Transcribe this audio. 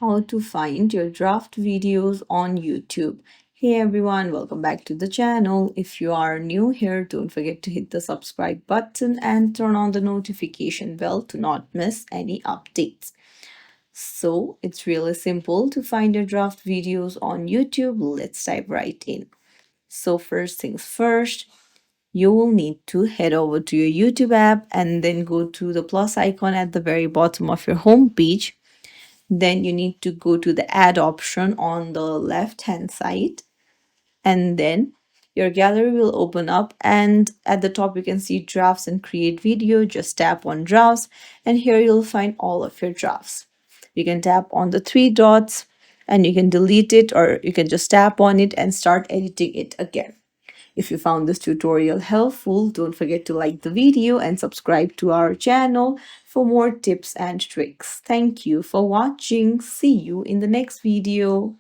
how to find your draft videos on YouTube. Hey everyone, welcome back to the channel. If you are new here, don't forget to hit the subscribe button and turn on the notification bell to not miss any updates. So it's really simple to find your draft videos on YouTube. Let's dive right in. So first things first, you will need to head over to your YouTube app and then go to the plus icon at the very bottom of your home page. Then you need to go to the add option on the left hand side, and then your gallery will open up, and at the top you can see drafts and create video. Just tap on drafts and here you'll find all of your drafts. You can tap on the three dots and you can delete it, or you can just tap on it and start editing it again. If you found this tutorial helpful, don't forget to like the video and subscribe to our channel for more tips and tricks. Thank you for watching. See you in the next video.